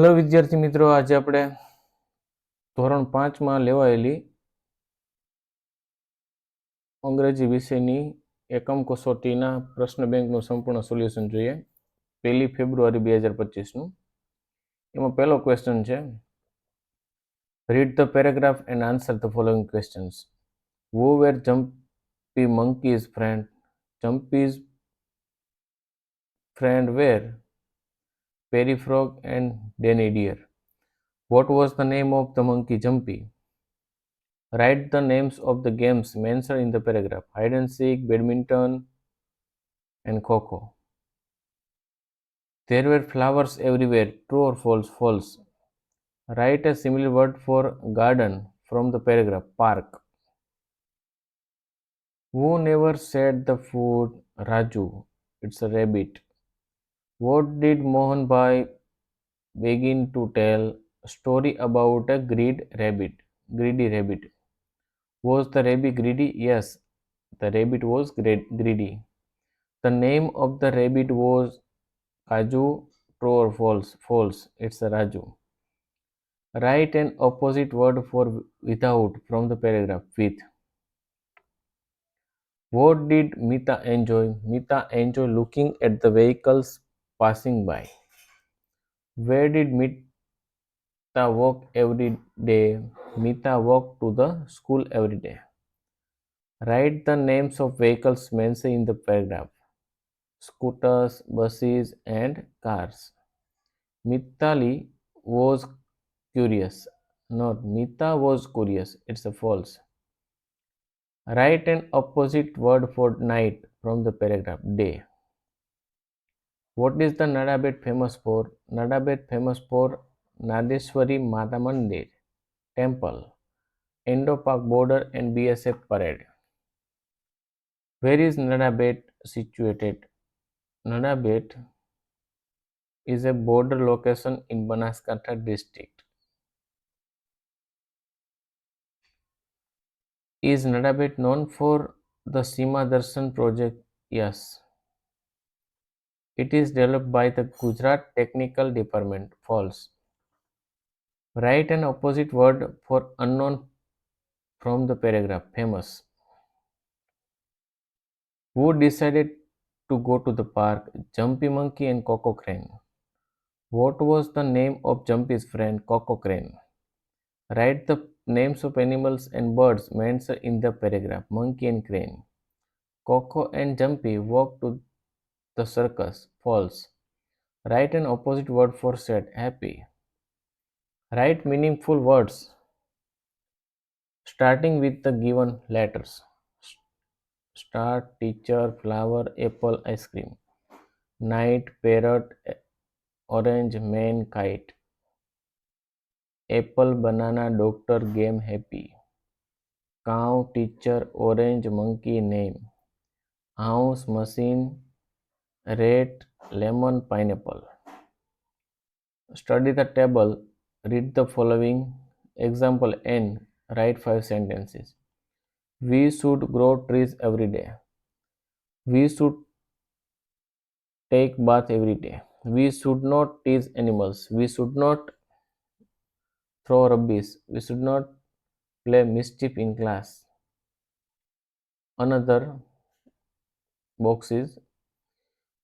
Hello વિદ્યાર્થી મિત્રો, આજે આપણે ધોરણ 5માં લેવાયેલી અંગ્રેજી વિષયની એકમ કસોટીના પ્રશ્ન બેંકનું સંપૂર્ણ સોલ્યુશન જોઈએ. 1 ફેબ્રુઆરી 2025નું. એમાં પહેલો ક્વેશ્ચન છે, read the paragraph and answer the following questions. Who were Jumpy Monkey's friend? Jumpy's friend were Perry Frog and Danny Deer. What was the name of the monkey Jumpy? Write the names of the games mentioned in the paragraph. Hide and seek, badminton, and kho-kho. There were flowers everywhere. True or false? False. Write a similar word for garden from the paragraph. Park. Who never said the food? Raju. It's a rabbit. What did Mohan Bhai begin to tell? A story about a greedy rabbit. Was the rabbit greedy? Yes, the rabbit was greedy. The name of the rabbit was Kaju. True or false? False. It's a Raju. Write an opposite word for without from the paragraph. With. What did Mita enjoy? Mita enjoyed looking at the vehicles passing by. Where did Mita walk every day? Mita walked to the school every day. Write the names of vehicles mentioned in the paragraph. Scooters, buses, and cars. Mitali was curious. Not Mita was curious. It's a false. Write an opposite word for night from the paragraph. Day. What is the Nadabet famous for? Nadabet famous for Nadeshwari Mata Mandir Temple, Indo-Pak border, and BSF parade. Where is Nadabet situated? Nadabet is a border location in Banaskantha district. Is Nadabet known for the Sima Darshan project? Yes. It is developed by the Gujarat Technical Department. False. Write an opposite word for unknown from the paragraph. Famous. Who decided to go to the park? Jumpy Monkey and Coco Crane. What was the name of Jumpy's friend? Coco Crane. Write the names of animals and birds mentioned in the paragraph. Monkey and crane. Coco and Jumpy walked to the circus. False. Write an opposite word for sad. Happy. Write meaningful words starting with the given letters. Start, teacher, flower, apple, ice cream. Night, parrot, orange, man, kite. Apple, banana, doctor, game, happy. Cow, teacher, orange, monkey, name. House, machine, rat, lemon, pineapple. Study the table. Read the following. Example N. Write 5 sentences. We should grow trees every day. We should take bath every day. We should not tease animals. We should not throw rubbish. We should not play mischief in class. Another box is,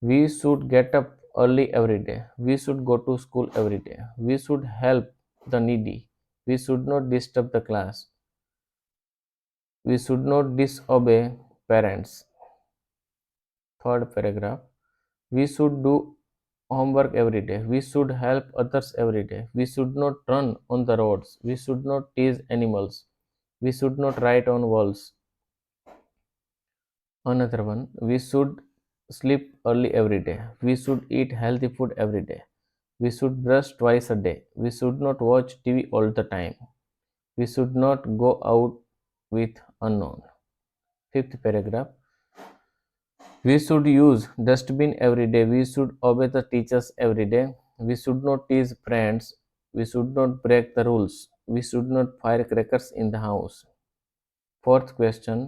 we should get up early every day. We should go to school every day. We should help the needy. We should not disturb the class. We should not disobey parents. Third paragraph. We should do homework every day. We should help others every day. We should not run on the roads. We should not tease animals. We should not write on walls. Another one. We should sleep early every day. We should eat healthy food every day. We should brush twice a day. We should not watch TV all the time. We should not go out with unknown. Fifth paragraph. We should use dustbin every day. We should obey the teachers every day. We should not tease friends. We should not break the rules. We should not fire crackers in the house. Fourth question.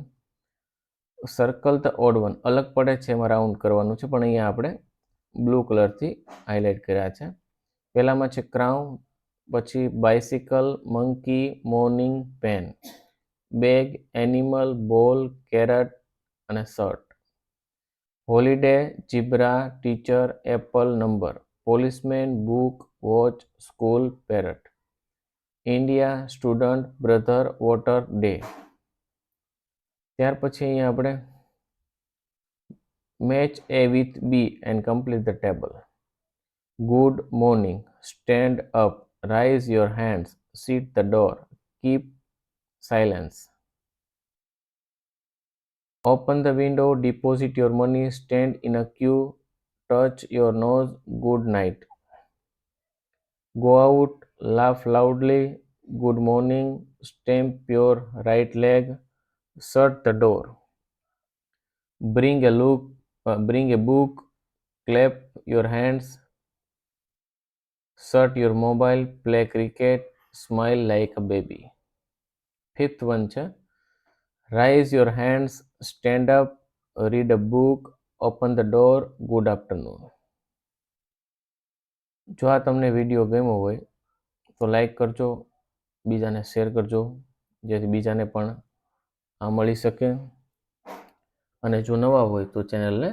Circle the odd one. અલગ પડે છે એમાં round કરવાનું છે, પણ અહીંયા આપણે blue કલરથી હાઇલાઇટ કર્યા છે. પહેલામાં છે ક્રાઉન, પછી bicycle, monkey, morning pen, bag, animal, ball, carrot અને shirt. Holiday, zebra, teacher, apple, number, policeman, book, watch, school, parrot. India, student, brother, water, day. ત્યાર પછી અહીંયા આપણે match A with B and complete the table. Good morning, stand up, raise your hands, sit the door, keep silence. Open the window, deposit your money, stand in a queue, touch your nose, good night. Go out, laugh loudly, good morning, stamp your right leg, shut the door. Bring a book, clap your hands, shut your mobile, play cricket, smile like a baby. Fifth one છે raise your hands, stand up, read a book, open the door, good afternoon. જો આ તમને video ગમ્યો હોય તો like કરજો, બીજાને share કરજો જેથી બીજાને પણ આ મળી શકે, અને જો નવા હોય તો ચેનલને